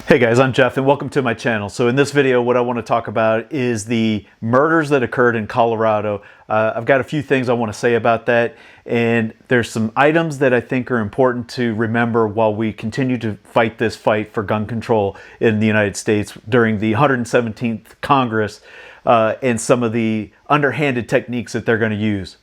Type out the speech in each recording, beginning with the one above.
Hey guys, I'm Jeff and welcome to my channel. So in this video, what I want to talk about is the murders that occurred in Colorado. I've got a few things I want to say about that, and there's some items that I think are important to remember while we continue to fight this fight for gun control in the United States during the 117th Congress, and some of the underhanded techniques that they're going to use.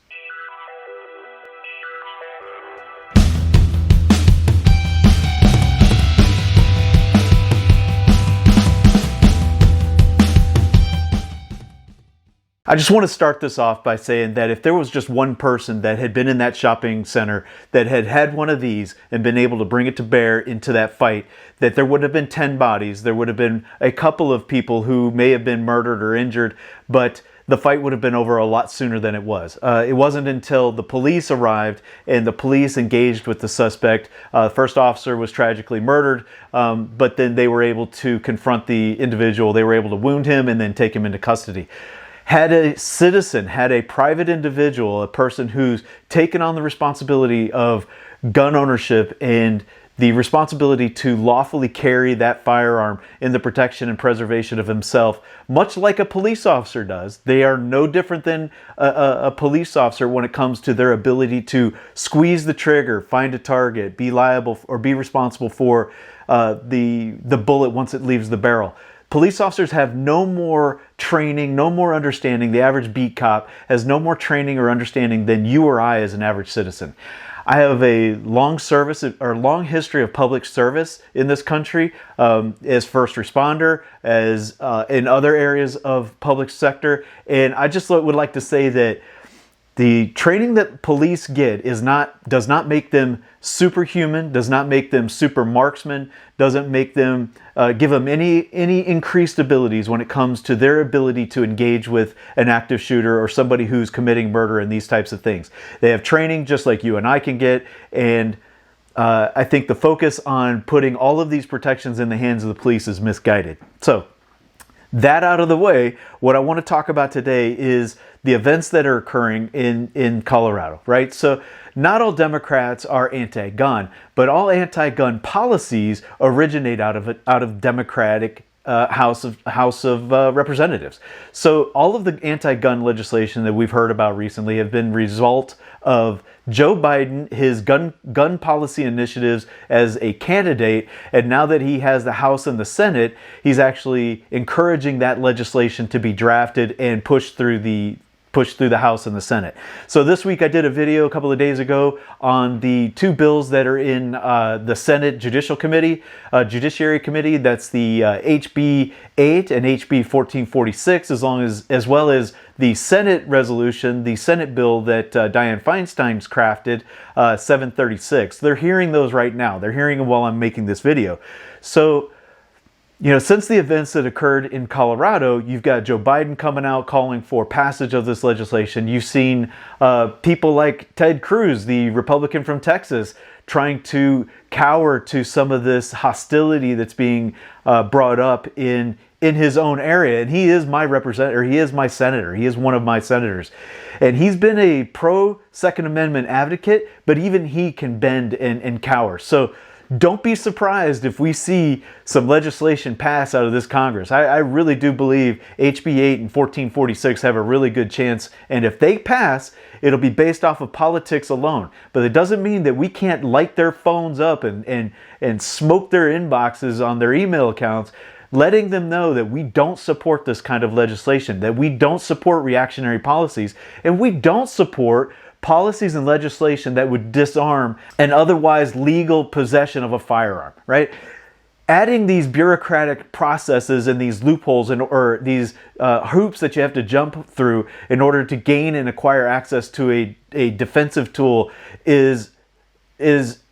I just want to start this off by saying that if there was just one person that had been in that shopping center that had had one of these and been able to bring it to bear into that fight, that there would have been 10 bodies, there would have been a couple of people who may have been murdered or injured, but the fight would have been over a lot sooner than it was. It wasn't until the police arrived and the police engaged with the suspect. First officer was tragically murdered, but then they were able to confront the individual. They were able to wound him and then take him into custody. Had a citizen, had a private individual, a person who's taken on the responsibility of gun ownership and the responsibility to lawfully carry that firearm in the protection and preservation of himself, much like a police officer does. They are no different than a police officer when it comes to their ability to squeeze the trigger, find a target, be liable or be responsible for the bullet once it leaves the barrel. Police officers have no more training, no more understanding. The average beat cop has no more training or understanding than you or I as an average citizen. I have a long history of public service in this country, as first responder, as in other areas of public sector, and I just would like to say that the training that police get does not make them superhuman, does not make them super marksmen, doesn't make them give them any increased abilities when it comes to their ability to engage with an active shooter or somebody who's committing murder and these types of things. They have training just like you and I can get, and I think the focus on putting all of these protections in the hands of the police is misguided. So, that out of the way, what I want to talk about today is the events that are occurring in Colorado, right? So not all Democrats are anti-gun, but all anti-gun policies originate out of Democratic House of Representatives. So all of the anti-gun legislation that we've heard about recently have been result of Joe Biden, his gun policy initiatives as a candidate, and now that he has the House and the Senate, he's actually encouraging that legislation to be drafted and pushed through the House and the Senate. So this week I did a video a couple of days ago on the two bills that are in the Senate Judiciary Committee. That's the HB 8 and HB 1446, as well as the Senate resolution, the Senate bill that Dianne Feinstein's crafted, 736. They're hearing those right now. They're hearing them while I'm making this video. So, you know, since the events that occurred in Colorado, you've got Joe Biden coming out calling for passage of this legislation. You've seen people like Ted Cruz, the Republican from Texas, trying to cower to some of this hostility that's being brought up in his own area. And he is my representative, he is my senator, he is one of my senators. And he's been a pro-Second Amendment advocate, but even he can bend and cower. So don't be surprised if we see some legislation pass out of this Congress. I really do believe HB 8 and 1446 have a really good chance, and if they pass, it'll be based off of politics alone. But it doesn't mean that we can't light their phones up and smoke their inboxes on their email accounts, letting them know that we don't support this kind of legislation, that we don't support reactionary policies, and we don't support policies and legislation that would disarm an otherwise legal possession of a firearm, right? Adding these bureaucratic processes and these loopholes or these hoops that you have to jump through in order to gain and acquire access to a defensive tool is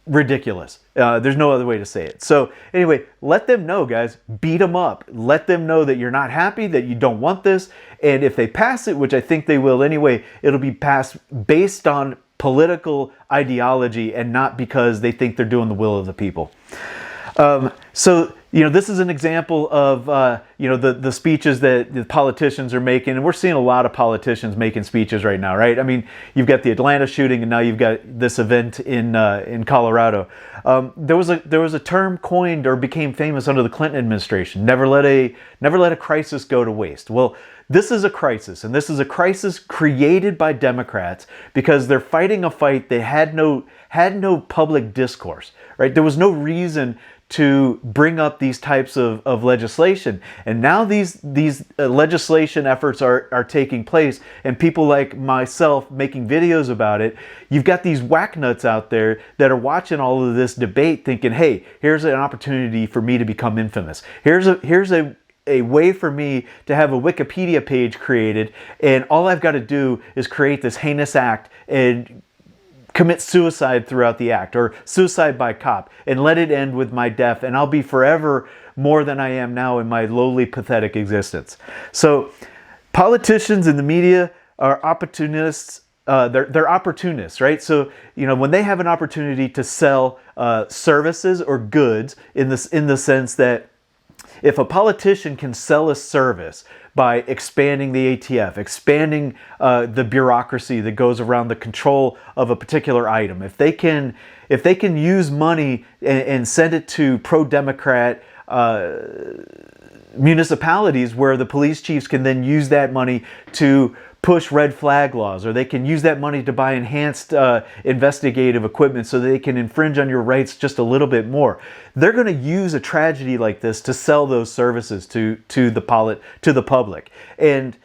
ridiculous. There's no other way to say it. So anyway, let them know, guys. Beat them up. Let them know that you're not happy, that you don't want this. And if they pass it, which I think they will anyway, it'll be passed based on political ideology and not because they think they're doing the will of the people. So This is an example of, the speeches that the politicians are making. And we're seeing a lot of politicians making speeches right now, right? I mean, you've got the Atlanta shooting, and now you've got this event in Colorado. There was a term coined or became famous under the Clinton administration: never let a crisis go to waste. Well, this is a crisis, and this is a crisis created by Democrats because they're fighting a fight they had no public discourse, right? There was no reason to bring up these types of legislation. And now these legislation efforts are taking place, and people like myself making videos about it. You've got these whacknuts out there that are watching all of this debate thinking, hey, here's an opportunity for me to become infamous. Here's a way for me to have a Wikipedia page created, and all I've got to do is create this heinous act and commit suicide throughout the act, or suicide by cop, and let it end with my death, and I'll be forever more than I am now in my lowly, pathetic existence. So politicians and the media are opportunists. They're opportunists, right? So when they have an opportunity to sell services or goods, in the sense that if a politician can sell a service by expanding the ATF, expanding the bureaucracy that goes around the control of a particular item, if they can use money and send it to pro-Democrat municipalities, where the police chiefs can then use that money to push red flag laws, or they can use that money to buy enhanced investigative equipment so they can infringe on your rights just a little bit more. They're going to use a tragedy like this to sell those services to the public. And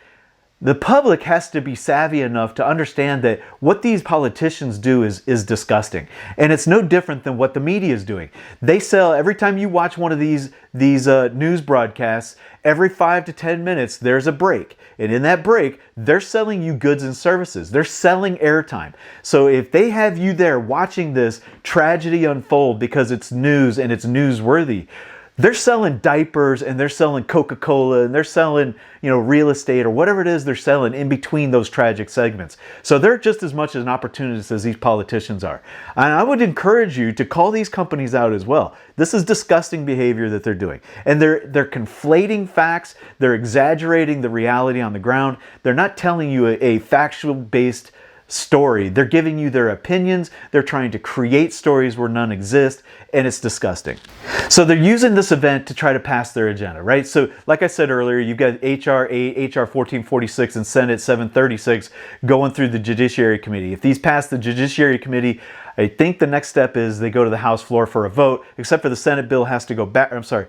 the public has to be savvy enough to understand that what these politicians do is disgusting. And it's no different than what the media is doing. They sell, every time you watch one of these news broadcasts, every 5 to 10 minutes, there's a break. And in that break, they're selling you goods and services. They're selling airtime. So if they have you there watching this tragedy unfold because it's news and it's newsworthy, they're selling diapers, and they're selling Coca-Cola, and they're selling, real estate, or whatever it is they're selling in between those tragic segments. So they're just as much an opportunist as these politicians are. And I would encourage you to call these companies out as well. This is disgusting behavior that they're doing. And they're conflating facts. They're exaggerating the reality on the ground. They're not telling you a factual-based story. They're giving you their opinions. They're trying to create stories where none exist, and it's disgusting. So they're using this event to try to pass their agenda, right? So like I said earlier, you've got HR 8, HR 1446, and Senate 736 going through the Judiciary Committee. If these pass the Judiciary Committee, I think the next step is they go to the House floor for a vote, except for the Senate bill has to go back. I'm sorry,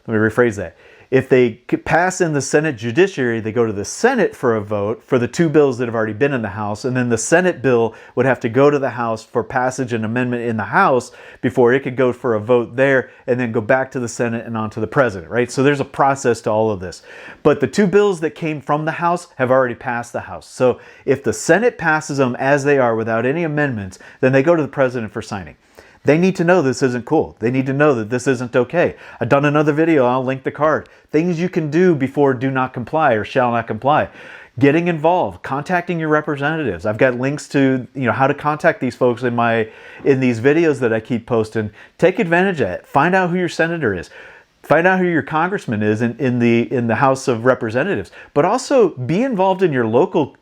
let me rephrase that. If they pass in the Senate Judiciary, they go to the Senate for a vote for the two bills that have already been in the House, and then the Senate bill would have to go to the House for passage and amendment in the House before it could go for a vote there, and then go back to the Senate and on to the President, right? So there's a process to all of this. But the two bills that came from the House have already passed the House. So if the Senate passes them as they are without any amendments, then they go to the President for signing. They need to know this isn't cool. They need to know that this isn't okay. I've done another video, I'll link the card. Things you can do before do not comply or shall not comply. Getting involved, contacting your representatives. I've got links to how to contact these folks in these videos that I keep posting. Take advantage of it. Find out who your senator is. Find out who your congressman is in the House of Representatives. But also be involved in your local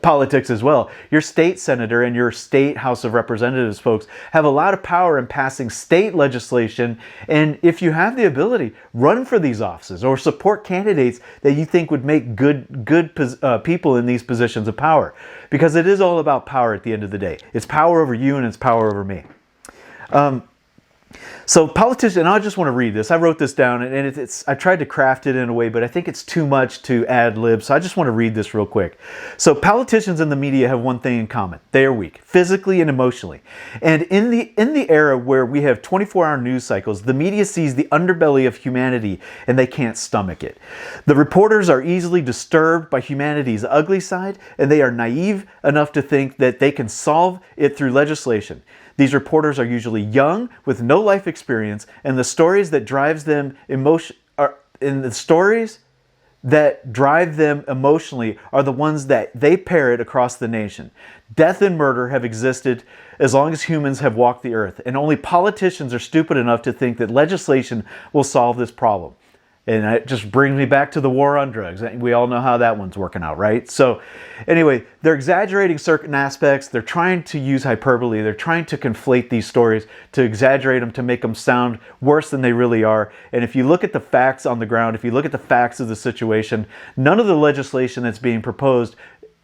politics as well. Your state senator and your state House of Representatives folks have a lot of power in passing state legislation, and if you have the ability, run for these offices or support candidates that you think would make good people in these positions of power, because it is all about power at the end of the day. It's power over you and it's power over me. So politicians, and I just want to read this. I wrote this down, and I tried to craft it in a way, but I think it's too much to ad lib, so I just want to read this real quick. So politicians and the media have one thing in common. They are weak, physically and emotionally. And in the era where we have 24-hour news cycles, the media sees the underbelly of humanity, and they can't stomach it. The reporters are easily disturbed by humanity's ugly side, and they are naive enough to think that they can solve it through legislation. These reporters are usually young with no life experience, and the stories that drive them emotionally are the ones that they parrot across the nation. Death and murder have existed as long as humans have walked the earth. And only politicians are stupid enough to think that legislation will solve this problem. And it just brings me back to the war on drugs. We all know how that one's working out, right? So anyway, they're exaggerating certain aspects. They're trying to use hyperbole. They're trying to conflate these stories, to exaggerate them, to make them sound worse than they really are. And if you look at the facts on the ground, if you look at the facts of the situation, none of the legislation that's being proposed,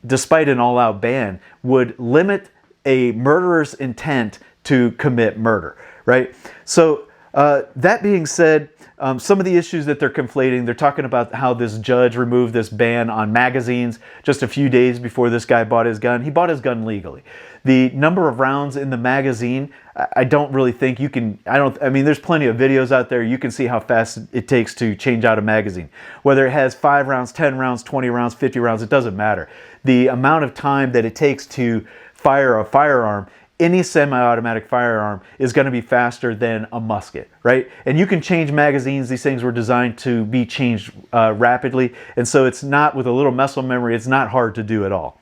despite an all-out ban, would limit a murderer's intent to commit murder, right? So that being said, some of the issues that they're conflating, they're talking about how this judge removed this ban on magazines just a few days before this guy bought his gun. He bought his gun legally. The number of rounds in the magazine, I don't really think you can, I mean, there's plenty of videos out there. You can see how fast it takes to change out a magazine. Whether it has 5 rounds, 10 rounds, 20 rounds, 50 rounds, it doesn't matter. The amount of time that it takes to fire a firearm, any semi-automatic firearm, is going to be faster than a musket, right? And you can change magazines. These things were designed to be changed rapidly, and so it's not, with a little muscle memory, it's not hard to do at all.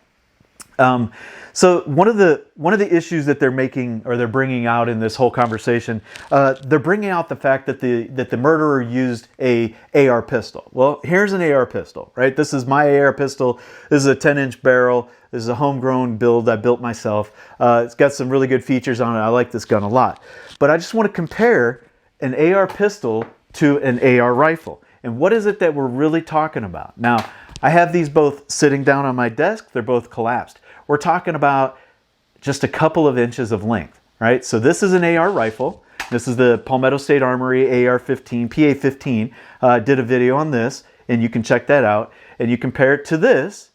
So one of the issues that they're making, or they're bringing out in this whole conversation, they're bringing out the fact that the murderer used a AR pistol. Well, here's an AR pistol, right? This is my AR pistol. This is a 10-inch barrel. This is a homegrown build I built myself. It's got some really good features on it. I like this gun a lot. But I just want to compare an AR pistol to an AR rifle. And what is it that we're really talking about? Now, I have these both sitting down on my desk. They're both collapsed. We're talking about just a couple of inches of length, right? So this is an AR rifle. This is the Palmetto State Armory AR-15, PA-15. Did a video on this, and you can check that out. And you compare it to this.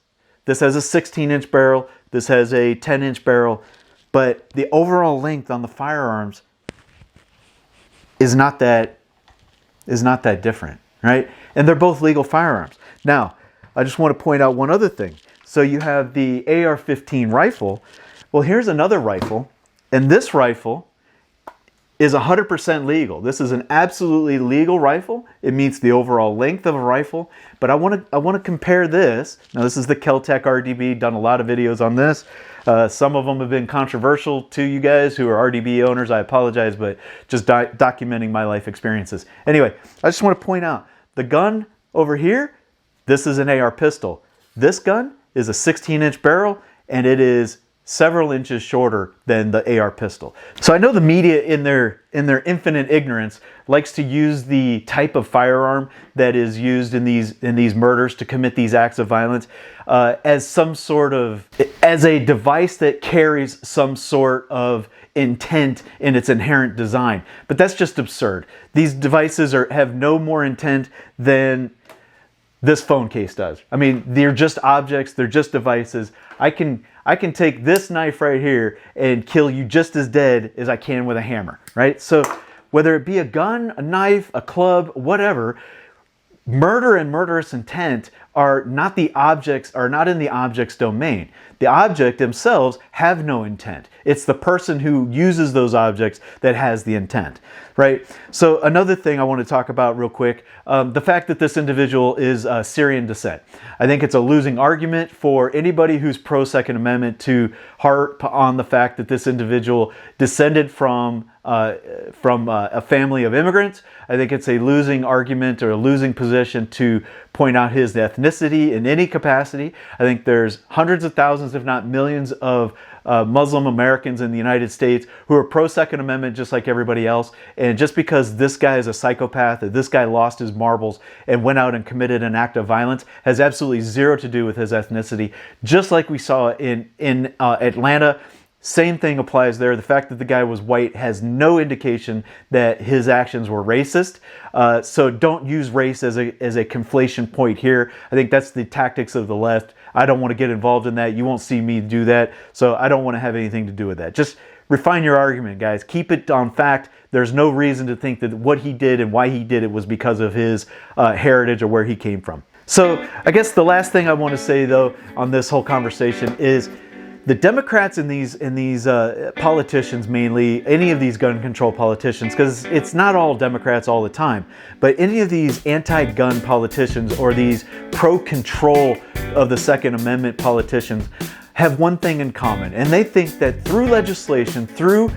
This has a 16-inch barrel. This has a 10-inch barrel. But the overall length on the firearms is not that different, right? And they're both legal firearms. Now, I just want to point out one other thing. So you have the AR-15 rifle. Well, here's another rifle, and this rifle is 100% legal. This is an absolutely legal rifle. It meets the overall length of a rifle, but I want to compare this. Now, this is the Kel-Tec RDB. Done a lot of videos on this. Some of them have been controversial to you guys who are RDB owners. I apologize, but just documenting my life experiences. Anyway, I just want to point out the gun over here. This is an AR pistol. This gun is a 16-inch barrel, and it is several inches shorter than the AR pistol. So I know the media, in their infinite ignorance, likes to use the type of firearm that is used in these murders to commit these acts of violence as a device that carries some sort of intent in its inherent design. But that's just absurd. These devices have no more intent than this phone case does. I mean, they're just objects, they're just devices. I can take this knife right here and kill you just as dead as I can with a hammer, right? So whether it be a gun, a knife, a club, whatever, murder and murderous intent are not in the object's domain. The object themselves have no intent. It's the person who uses those objects that has the intent, right? So another thing I want to talk about real quick, the fact that this individual is Syrian descent. I think it's a losing argument for anybody who's pro-Second Amendment to harp on the fact that this individual descended from a family of immigrants. I think it's a losing argument or a losing position to point out his ethnicity in any capacity. I think there's hundreds of thousands, if not millions, of Muslim Americans in the United States who are pro-Second Amendment just like everybody else. And just because this guy is a psychopath, or this guy lost his marbles and went out and committed an act of violence, has absolutely zero to do with his ethnicity. Just like we saw in Atlanta, same thing applies there. The fact that the guy was white has no indication that his actions were racist. So don't use race as a conflation point here. I think that's the tactics of the left. I don't want to get involved in that. You won't see me do that. So I don't want to have anything to do with that. Just refine your argument, guys. Keep it on fact. There's no reason to think that what he did and why he did it was because of his heritage or where he came from. So I guess the last thing I want to say, though, on this whole conversation is The Democrats and these politicians, mainly any of these gun control politicians, because it's not all Democrats all the time, but any of these anti-gun politicians or these pro-control of the Second Amendment politicians have one thing in common, and they think that through legislation, through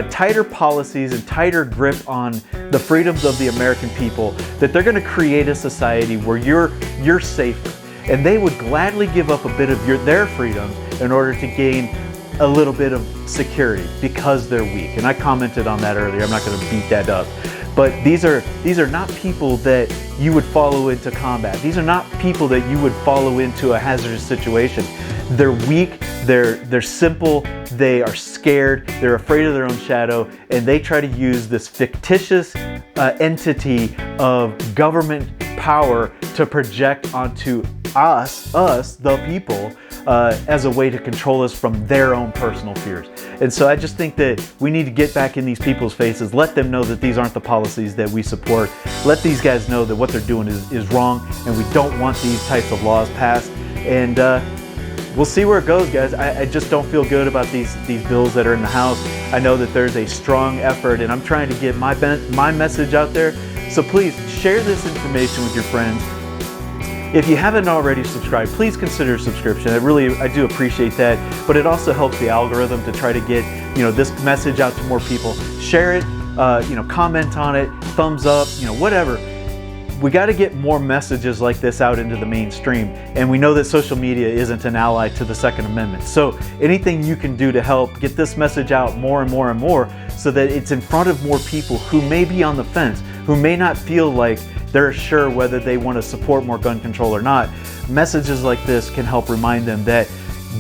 tighter policies and tighter grip on the freedoms of the American people, that they're going to create a society where you're safer. And they would gladly give up a bit of their freedoms in order to gain a little bit of security because they're weak. And I commented on that earlier. I'm not going to beat that up. But these are not people that you would follow into combat. These are not people that you would follow into a hazardous situation. They're weak, they're simple, they are scared, they're afraid of their own shadow, and they try to use this fictitious entity of government power to project onto us, the people, as a way to control us from their own personal fears. And so I just think that we need to get back in these people's faces, let them know that these aren't the policies that we support, let these guys know that what they're doing is wrong, and we don't want these types of laws passed. And we'll see where it goes, guys. I just don't feel good about these bills that are in the House. I know that there's a strong effort, and I'm trying to get my message out there. So please share this information with your friends. If you haven't already subscribed, please consider subscription. I do appreciate that, but it also helps the algorithm to try to get this message out to more people. Share it, comment on it, thumbs up, whatever. We got to get more messages like this out into the mainstream, and we know that social media isn't an ally to the Second Amendment. So anything you can do to help get this message out more and more and more, so that it's in front of more people who may be on the fence, who may not feel like they're sure whether they want to support more gun control or not. Messages like this can help remind them that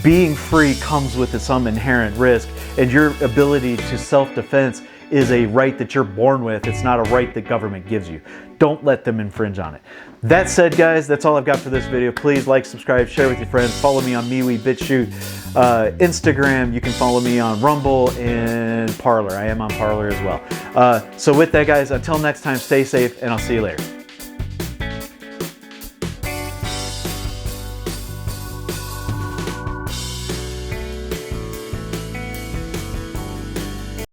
being free comes with some inherent risk, and your ability to self-defense is a right that you're born with. It's not a right that government gives you. Don't let them infringe on it. That said, guys, that's all I've got for this video. Please like, subscribe, share with your friends. Follow me on MeWe, Bitchute, Instagram. You can follow me on Rumble and Parler. I am on Parler as well. So with that, guys, until next time, stay safe, and I'll see you later.